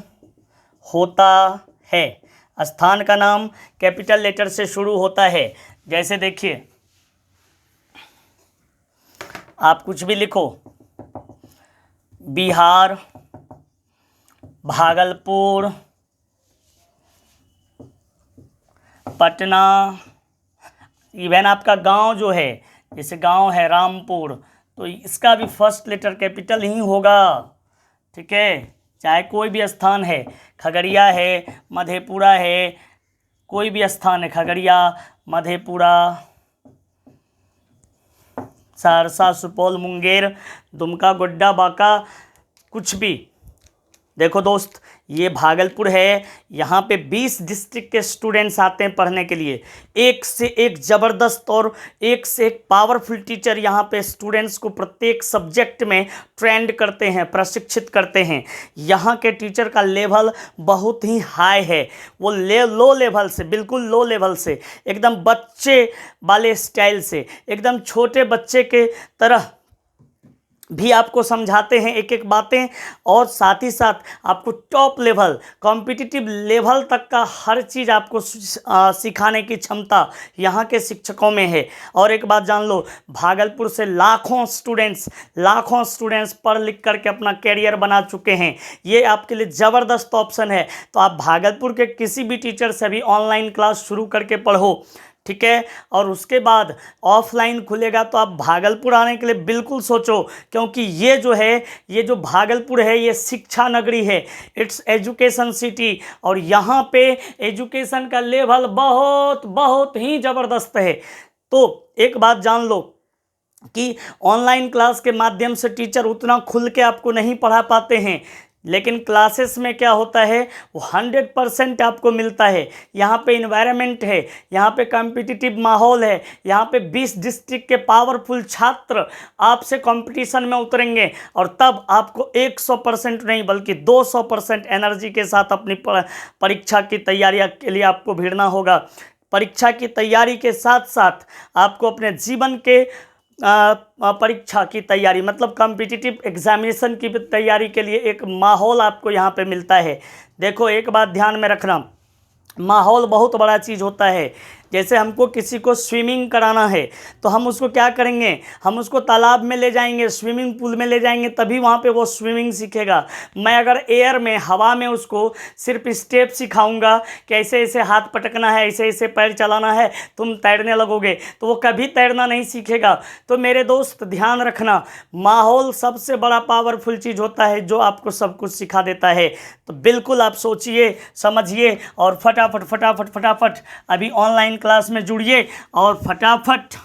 होता है। स्थान का नाम कैपिटल लेटर से शुरू होता है। जैसे देखिए, आप कुछ भी लिखो, बिहार, भागलपुर, पटना, इवन आपका गांव जो है, जैसे गांव है रामपुर, तो इसका भी फर्स्ट लेटर कैपिटल ही होगा। ठीक है, चाहे कोई भी स्थान है, खगड़िया है, मधेपुरा है, कोई भी स्थान है, खगड़िया, मधेपुरा, सहरसा, सुपौल, मुंगेर, दुमका, गोड्डा, बांका, कुछ भी। देखो दोस्त, ये भागलपुर है, यहाँ पे 20 डिस्ट्रिक्ट के स्टूडेंट्स आते हैं पढ़ने के लिए। एक से एक ज़बरदस्त और एक से एक पावरफुल टीचर यहाँ पे स्टूडेंट्स को प्रत्येक सब्जेक्ट में ट्रेंड करते हैं, प्रशिक्षित करते हैं। यहाँ के टीचर का लेवल बहुत ही हाई है, वो लो लेवल से, बिल्कुल लो लेवल से, एकदम बच्चे वाले स्टाइल से, एकदम छोटे बच्चे के तरह भी आपको समझाते हैं एक एक बातें, और साथ ही साथ आपको टॉप लेवल, कॉम्पिटिटिव लेवल तक का हर चीज़ आपको सिखाने की क्षमता यहाँ के शिक्षकों में है। और एक बात जान लो, भागलपुर से लाखों स्टूडेंट्स पढ़ लिख करके अपना कैरियर बना चुके हैं। ये आपके लिए ज़बरदस्त ऑप्शन है। तो आप भागलपुर के किसी भी टीचर से भी ऑनलाइन क्लास शुरू करके पढ़ो। ठीक है, और उसके बाद ऑफलाइन खुलेगा तो आप भागलपुर आने के लिए बिल्कुल सोचो, क्योंकि ये जो भागलपुर है, ये शिक्षा नगरी है, इट्स एजुकेशन सिटी, और यहाँ पे एजुकेशन का लेवल बहुत बहुत ही ज़बरदस्त है। तो एक बात जान लो कि ऑनलाइन क्लास के माध्यम से टीचर उतना खुल के आपको नहीं पढ़ा पाते हैं। लेकिन क्लासेस में क्या होता है, वो 100% आपको मिलता है। यहाँ पे इन्वायरमेंट है, यहाँ पे कॉम्पिटिटिव माहौल है, यहाँ पे 20 डिस्ट्रिक्ट के पावरफुल छात्र आपसे कंपटीशन में उतरेंगे, और तब आपको 100% नहीं बल्कि 200% एनर्जी के साथ अपनी परीक्षा की तैयारी के लिए आपको भिड़ना होगा। परीक्षा की तैयारी के साथ साथ आपको अपने जीवन के परीक्षा की तैयारी मतलब कॉम्पिटिटिव एग्जामिनेशन की तैयारी के लिए एक माहौल आपको यहाँ पे मिलता है। देखो एक बात ध्यान में रखना, माहौल बहुत बड़ा चीज़ होता है। जैसे हमको किसी को स्विमिंग कराना है तो हम उसको क्या करेंगे, हम उसको तालाब में ले जाएंगे, स्विमिंग पूल में ले जाएंगे, तभी वहाँ पे वो स्विमिंग सीखेगा। मैं अगर एयर में, हवा में उसको सिर्फ स्टेप सिखाऊंगा कि ऐसे ऐसे हाथ पटकना है, ऐसे ऐसे पैर चलाना है, तुम तैरने लगोगे, तो वो कभी तैरना नहीं सीखेगा। तो मेरे दोस्त ध्यान रखना, माहौल सबसे बड़ा पावरफुल चीज़ होता है जो आपको सब कुछ सिखा देता है। तो बिल्कुल आप सोचिए, समझिए और फटाफट अभी ऑनलाइन क्लास में जुड़िए और फटाफट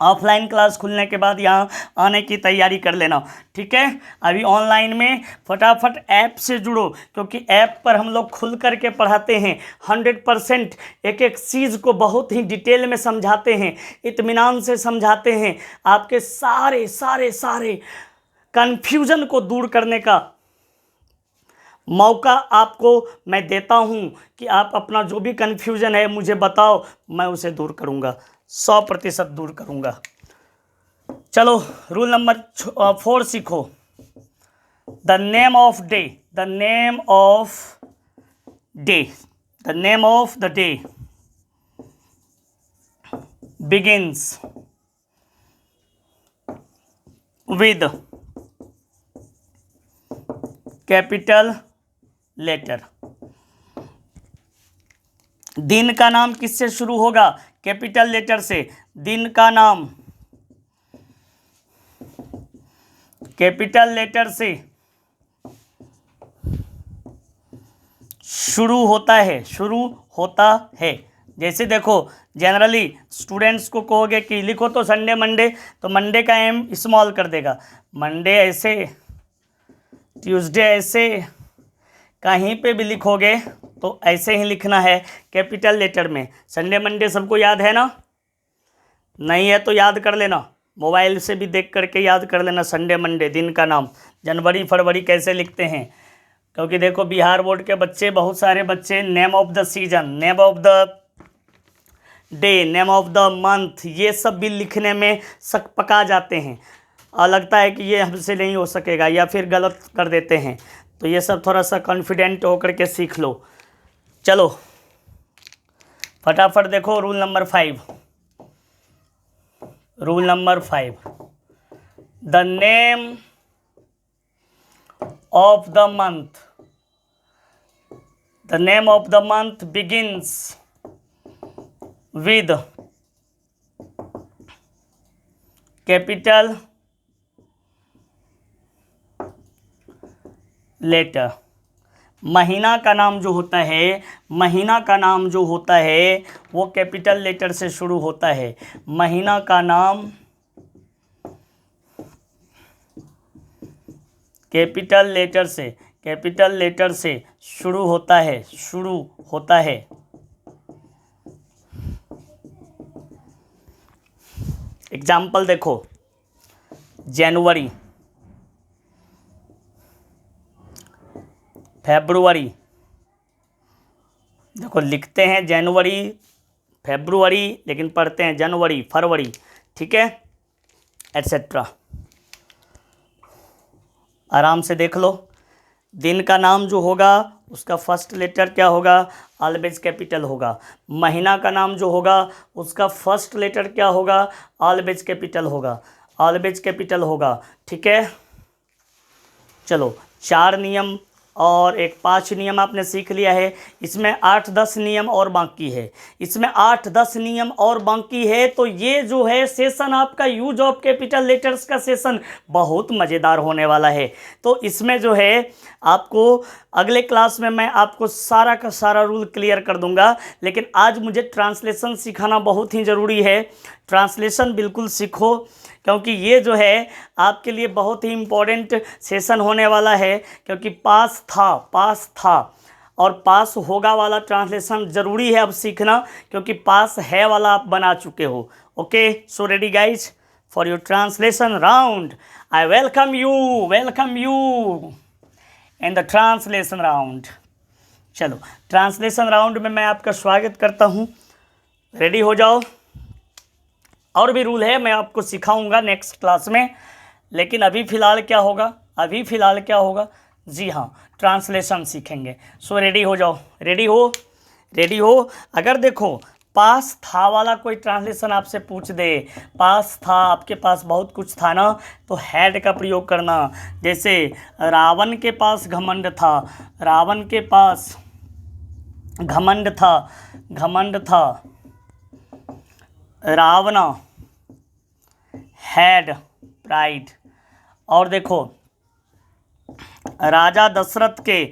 ऑफलाइन क्लास खुलने के बाद यहाँ आने की तैयारी कर लेना, ठीक है। अभी ऑनलाइन में फटाफट ऐप से जुड़ो, क्योंकि ऐप पर हम लोग खुल करके पढ़ाते हैं, 100% एक एक चीज़ को बहुत ही डिटेल में समझाते हैं, इत्मीनान से समझाते हैं। आपके सारे सारे सारे कन्फ्यूज़न को दूर करने का मौका आपको मैं देता हूं कि आप अपना जो भी कन्फ्यूज़न है मुझे बताओ, मैं उसे दूर करूंगा, 100% दूर करूंगा। चलो रूल नंबर 4 सीखो। The name of day, the name of day, the name of the day begins with capital letter. दिन का नाम किससे शुरू होगा, कैपिटल लेटर से। दिन का नाम कैपिटल लेटर से शुरू होता है, शुरू होता है। जैसे देखो जनरली स्टूडेंट्स को कहोगे कि लिखो तो संडे मंडे, तो मंडे का एम स्मॉल कर देगा, मंडे ऐसे, ट्यूसडे ऐसे, कहीं पे भी लिखोगे तो ऐसे ही लिखना है कैपिटल लेटर में। संडे मंडे सबको याद है ना, नहीं है तो याद कर लेना, मोबाइल से भी देख करके याद कर लेना। संडे मंडे दिन का नाम। जनवरी फरवरी कैसे लिखते हैं, क्योंकि देखो बिहार बोर्ड के बच्चे, बहुत सारे बच्चे name of the season, name of the day, name of the month, ये सब भी लिखने में शक पका जाते हैं और लगता है कि ये हमसे नहीं हो सकेगा या फिर गलत कर देते हैं। तो ये सब थोड़ा सा कॉन्फिडेंट होकर के सीख लो। चलो फटाफट देखो rule number 5। Rule number 5, the name of the month, the name of the month begins with capital letter. महीना का नाम जो होता है, महीना का नाम जो होता है वो कैपिटल लेटर से शुरू होता है। महीना का नाम कैपिटल लेटर से, कैपिटल लेटर से शुरू होता है, शुरू होता है। एग्जाम्पल देखो, जनवरी, फरवरी, देखो लिखते हैं जनवरी फरवरी लेकिन पढ़ते हैं जनवरी फरवरी, ठीक है, एटसेट्रा। आराम से देख लो। दिन का नाम जो होगा उसका फर्स्ट लेटर क्या होगा, ऑलवेज कैपिटल होगा। महीना का नाम जो होगा उसका फर्स्ट लेटर क्या होगा, ऑलवेज कैपिटल होगा, ऑलवेज कैपिटल होगा, ठीक है। चलो 4 नियम और एक 5 नियम आपने सीख लिया है। इसमें 8-10 नियम और बाकी है, इसमें 8-10 नियम और बाकी है। तो ये जो है सेशन आपका यूज ऑफ कैपिटल लेटर्स का सेशन बहुत मज़ेदार होने वाला है। तो इसमें जो है आपको अगले क्लास में मैं आपको सारा का सारा रूल क्लियर कर दूंगा, लेकिन आज मुझे ट्रांसलेशन सिखाना बहुत ही ज़रूरी है। ट्रांसलेशन बिल्कुल सीखो, क्योंकि ये जो है आपके लिए बहुत ही इम्पोर्टेंट सेशन होने वाला है, क्योंकि पास था और पास होगा वाला ट्रांसलेशन ज़रूरी है अब सीखना, क्योंकि पास है वाला आप बना चुके हो। Okay, so ready guys for your translation round. I welcome you in the translation round. चलो, ट्रांसलेशन राउंड में मैं आपका स्वागत करता हूँ। रेडी हो जाओ। और भी रूल है, मैं आपको सिखाऊंगा नेक्स्ट क्लास में, लेकिन अभी फ़िलहाल क्या होगा, जी हाँ, ट्रांसलेशन सीखेंगे। सो रेडी हो जाओ। रेडी हो। अगर देखो पास था वाला कोई ट्रांसलेशन आपसे पूछ दे, पास था, आपके पास बहुत कुछ था ना, तो हैड का प्रयोग करना। जैसे रावण के पास घमंड था, घमंड था। Ravana had pride. और देखो राजा दशरथ के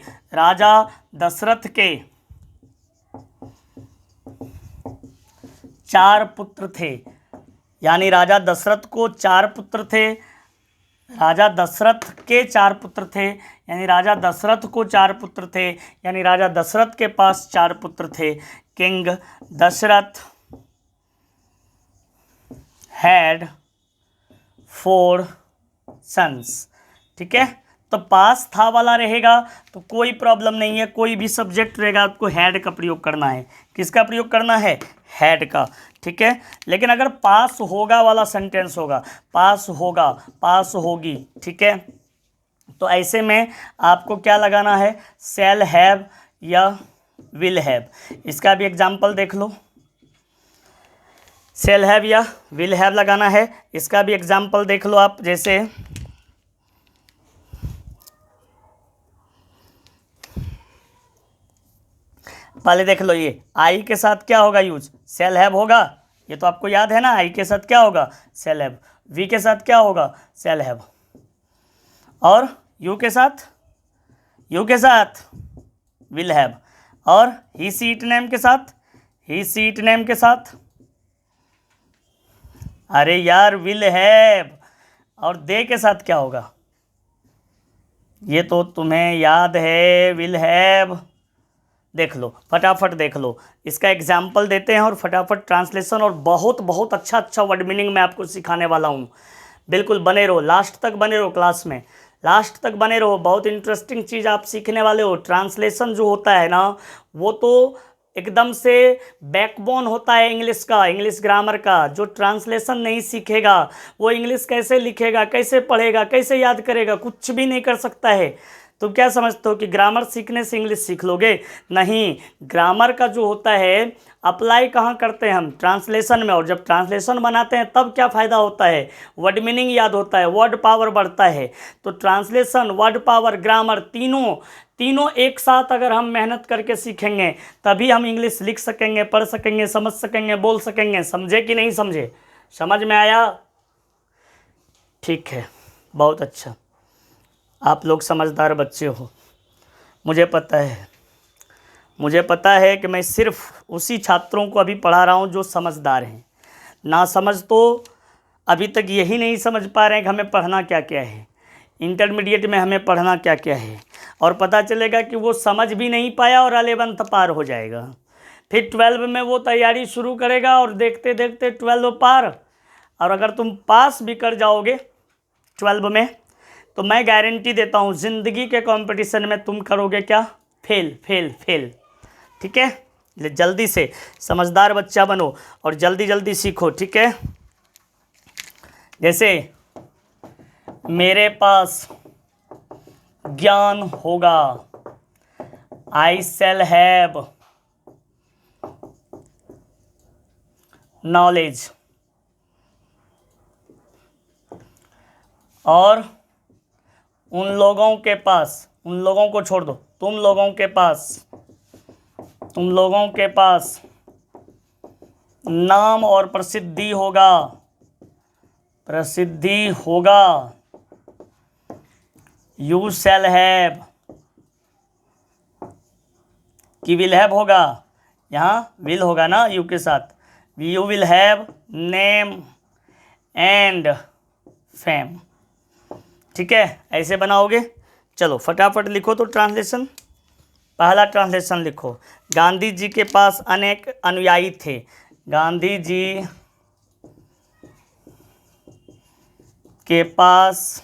4 पुत्र थे, यानी राजा दशरथ को 4 पुत्र थे, राजा दशरथ के 4 पुत्र थे, यानी राजा दशरथ को 4 पुत्र थे, यानी राजा दशरथ के पास 4 पुत्र थे। King Dashrath had 4 sons. ठीक है, तो पास था वाला रहेगा तो कोई प्रॉब्लम नहीं है, कोई भी सब्जेक्ट रहेगा आपको हैड का प्रयोग करना है। किसका प्रयोग करना है? हैड का। ठीक है, लेकिन अगर पास होगा वाला सेंटेंस होगा, पास होगा, पास होगी, ठीक है, तो ऐसे में आपको क्या लगाना है? शैल हैव या विल हैव। इसका भी एग्जाम्पल देख लो। शैल हैव या विल हैव लगाना है, इसका भी एग्जाम्पल देख लो आप। जैसे पहले देख लो, ये आई के साथ क्या होगा यूज? शैल हैव होगा, ये तो आपको याद है ना। आई के साथ क्या होगा? Shall have. वी के साथ क्या होगा? Shall have. और यू के साथ विल हैव। और ही सी इट नेम के साथ अरे यार विल हैव। और दे के साथ क्या होगा? ये तो तुम्हें याद है, विल हैव। देख लो, फटाफट देख लो। इसका एग्जाम्पल देते हैं और फटाफट ट्रांसलेशन, और बहुत बहुत अच्छा वर्ड मीनिंग मैं आपको सिखाने वाला हूँ। बिल्कुल बने रहो, लास्ट तक बने रहो, क्लास में लास्ट तक बने रहो। बहुत इंटरेस्टिंग चीज़ आप सीखने वाले हो। ट्रांसलेशन जो होता है ना, वो तो एकदम से बैकबोन होता है इंग्लिश का, इंग्लिश ग्रामर का। जो ट्रांसलेशन नहीं सीखेगा वो इंग्लिश कैसे लिखेगा, कैसे पढ़ेगा, कैसे याद करेगा? कुछ भी नहीं कर सकता है। तो क्या समझते हो कि ग्रामर सीखने से इंग्लिश सीख लोगे? नहीं, ग्रामर का जो होता है अप्लाई कहाँ करते हैं हम? ट्रांसलेशन में। और जब ट्रांसलेशन बनाते हैं तब क्या फ़ायदा होता है? वर्ड मीनिंग याद होता है, वर्ड पावर बढ़ता है। तो ट्रांसलेशन, वर्ड पावर, ग्रामर, तीनों एक साथ अगर हम मेहनत करके सीखेंगे तभी हम इंग्लिश लिख सकेंगे, पढ़ सकेंगे, समझ सकेंगे, बोल सकेंगे। समझे कि नहीं समझे? समझ में आया? ठीक है, बहुत अच्छा। आप लोग समझदार बच्चे हो, मुझे पता है कि मैं सिर्फ उसी छात्रों को अभी पढ़ा रहा हूँ जो समझदार हैं। ना समझ तो अभी तक यही नहीं समझ पा रहे हैं कि हमें पढ़ना क्या क्या है, इंटरमीडिएट में हमें पढ़ना क्या क्या है। और पता चलेगा कि वो समझ भी नहीं पाया और 11th पार हो जाएगा। फिर 12 में वो तैयारी शुरू करेगा और देखते देखते 12 पार। और अगर तुम पास भी कर जाओगे 12 में, तो मैं गारंटी देता हूँ ज़िंदगी के कंपटीशन में तुम करोगे क्या? फेल। ठीक है, जल्दी से समझदार बच्चा बनो और जल्दी सीखो। ठीक है, जैसे मेरे पास ज्ञान होगा, आई शैल हैव नॉलेज। और उन लोगों के पास, उन लोगों को छोड़ दो, तुम लोगों के पास नाम और प्रसिद्धि होगा, यू शैल हैव। कि विल हैव होगा, यहाँ विल होगा ना यू के साथ। You will have name and fame. ठीक है, ऐसे बनाओगे। चलो फटाफट लिखो तो ट्रांसलेशन। पहला ट्रांसलेशन लिखो। गांधी जी के पास अनेक अनुयायी थे। गांधी जी के पास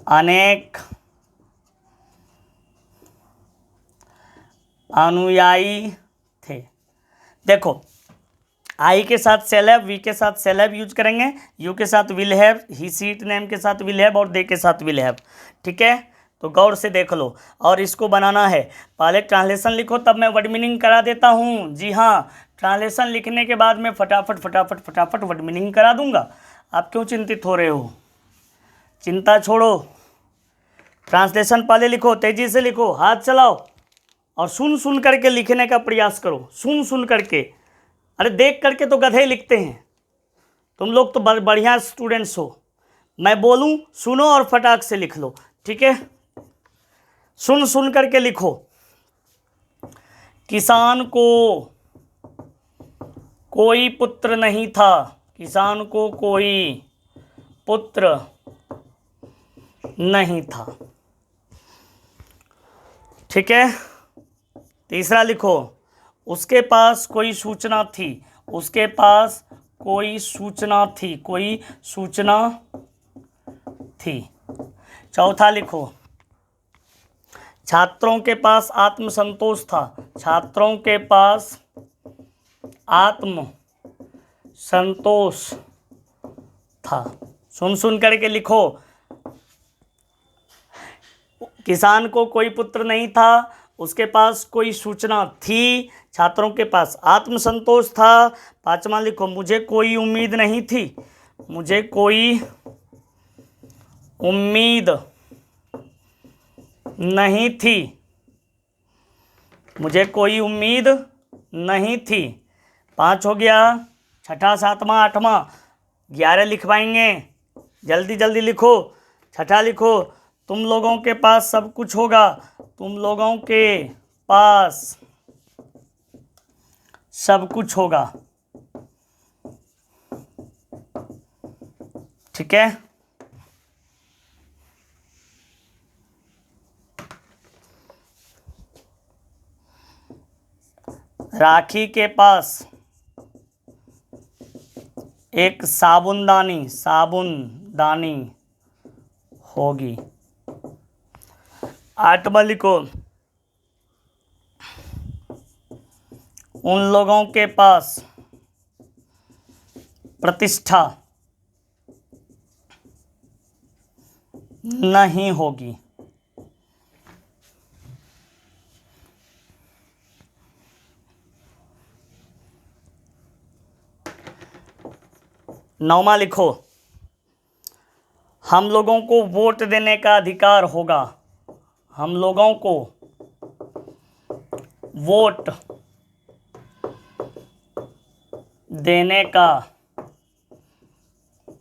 अनेक अनुयायी थे। देखो, आई के साथ सेलेब, वी के साथ सेलेब यूज करेंगे, यू के साथ will have, he seat name के साथ विल हैव और दे के साथ विल हैव। ठीक है, तो गौर से देख लो और इसको बनाना है। पहले ट्रांसलेशन लिखो तब मैं वर्ड मीनिंग करा देता हूँ। जी हाँ, ट्रांसलेशन लिखने के बाद मैं फटाफट वर्ड मीनिंग करा दूंगा। आप क्यों चिंतित हो रहे हो? चिंता छोड़ो, ट्रांसलेशन पहले लिखो, तेजी से लिखो, हाथ चलाओ और सुन सुन करके लिखने का प्रयास करो। सुन सुन करके, अरे देख करके तो गधे लिखते हैं। तुम लोग तो बढ़िया स्टूडेंट्स हो। मैं बोलूं सुनो और फटाक से लिख लो। ठीक है, सुन सुन करके लिखो। किसान को कोई पुत्र नहीं था। किसान को कोई पुत्र नहीं था। ठीक है, तीसरा लिखो। उसके पास कोई सूचना थी। उसके पास कोई सूचना थी। कोई सूचना थी। चौथा लिखो। छात्रों के पास आत्मसंतोष था। छात्रों के पास आत्म संतोष था। सुन सुन करके लिखो। किसान को कोई पुत्र नहीं था, उसके पास कोई सूचना थी, छात्रों के पास आत्मसंतोष था। पांचवा लिखो। मुझे कोई उम्मीद नहीं थी। मुझे कोई उम्मीद नहीं थी। मुझे कोई उम्मीद नहीं थी। 5 हो गया। छठा, सातवां, आठवां, 11 लिखवाएंगे। जल्दी जल्दी लिखो। छठा लिखो। तुम लोगों के पास सब कुछ होगा। तुम लोगों के पास सब कुछ होगा। ठीक है, राखी के पास एक साबुनदानी होगी। 8वां लिखो। उन लोगों के पास प्रतिष्ठा नहीं होगी। 9वां लिखो। हम लोगों को वोट देने का अधिकार होगा। हम लोगों को वोट देने का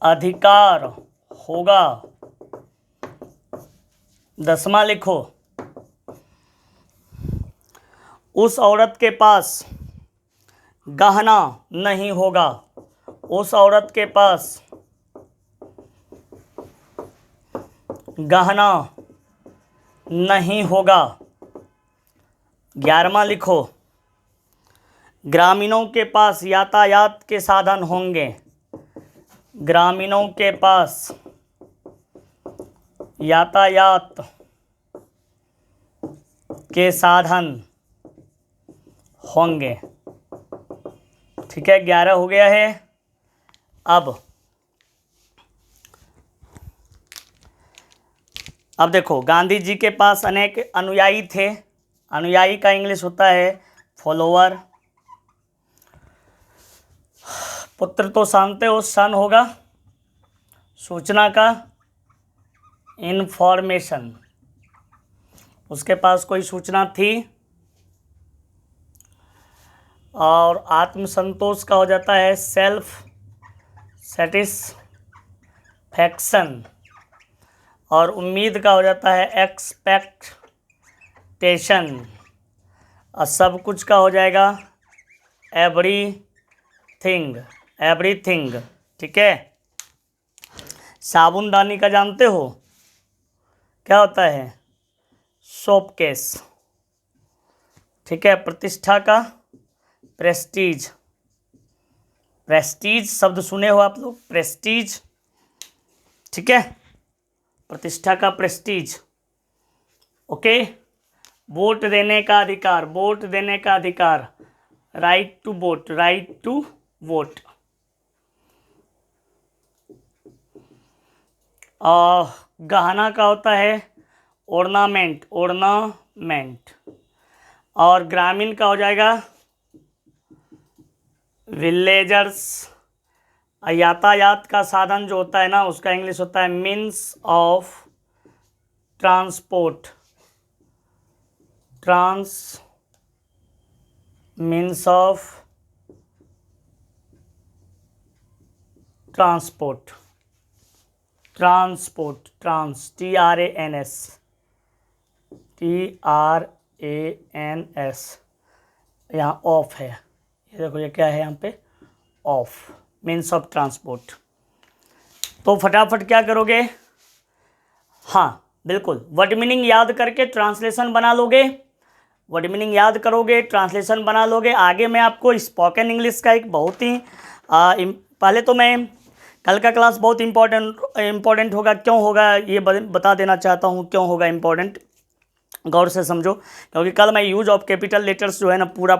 अधिकार होगा। 10वां लिखो। उस औरत के पास गहना नहीं होगा। उस औरत के पास गहना नहीं होगा। 11वां लिखो। ग्रामीणों के पास यातायात के साधन होंगे। ग्रामीणों के पास यातायात के साधन होंगे। ठीक है, 11 हो गया है। अब देखो, गांधी जी के पास अनेक अनुयायी थे। अनुयायी का इंग्लिश होता है फॉलोअर। पुत्र तो जानते हो, सन होगा। सूचना का इंफॉर्मेशन। उसके पास कोई सूचना थी। और आत्मसंतोष का हो जाता है सेल्फ सेटिस्फैक्शन। और उम्मीद का हो जाता है एक्सपेक्टेशन। और सब कुछ का हो जाएगा एवरीथिंग। ठीक है, साबुनदानी का जानते हो क्या होता है? Soap case. ठीक है। प्रतिष्ठा का प्रेस्टीज। प्रेस्टीज शब्द सुने हो आप लोग, प्रेस्टीज। ठीक है, प्रतिष्ठा का प्रेस्टीज। ओके। वोट देने का अधिकार, वोट देने का अधिकार, right to vote, right to vote. गहना का होता है ऑर्नामेंट, ऑर्नामेंट। और ग्रामीण का हो जाएगा विलेजर्स। यातायात का साधन जो होता है ना, उसका इंग्लिश होता है means of transport, means of transport, transport, TRANS, TRANS। यहाँ ऑफ है, ये देखो ये क्या है यहाँ पे, ऑफ, मीन्स ऑफ ट्रांसपोर्ट। तो फटाफट क्या करोगे? हाँ बिल्कुल, वर्ड मीनिंग याद करके ट्रांसलेशन बना लोगे, वर्ड मीनिंग याद करोगे, ट्रांसलेशन बना लोगे। आगे मैं आपको स्पोकन इंग्लिश का एक बहुत ही पहले तो मैं कल का क्लास बहुत इम्पोर्टेंट होगा। क्यों होगा ये बता देना चाहता हूँ, क्यों होगा इम्पोर्टेंट, गौर से समझो। क्योंकि कल मैं यूज ऑफ कैपिटल लेटर्स जो है ना पूरा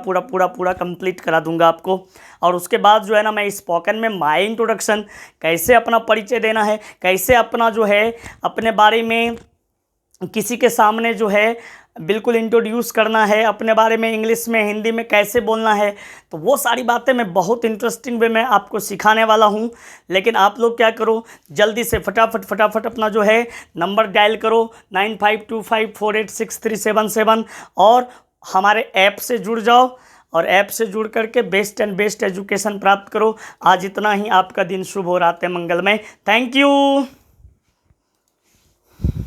कंप्लीट करा दूंगा आपको। और उसके बाद जो है ना मैं स्पोकन में माय इंट्रोडक्शन, कैसे अपना परिचय देना है, कैसे अपना जो है अपने बारे में किसी के सामने जो है बिल्कुल इंट्रोड्यूस करना है, अपने बारे में इंग्लिश में हिंदी में कैसे बोलना है, तो वो सारी बातें मैं बहुत इंटरेस्टिंग वे में आपको सिखाने वाला हूँ। लेकिन आप लोग क्या करो, जल्दी से फटाफट अपना जो है नंबर डायल करो 9525486377 और हमारे ऐप से जुड़ जाओ और ऐप से जुड़ करके बेस्ट एंड बेस्ट एजुकेशन प्राप्त करो। आज इतना ही, आपका दिन शुभ हो, रातें मंगलमय। Thank you.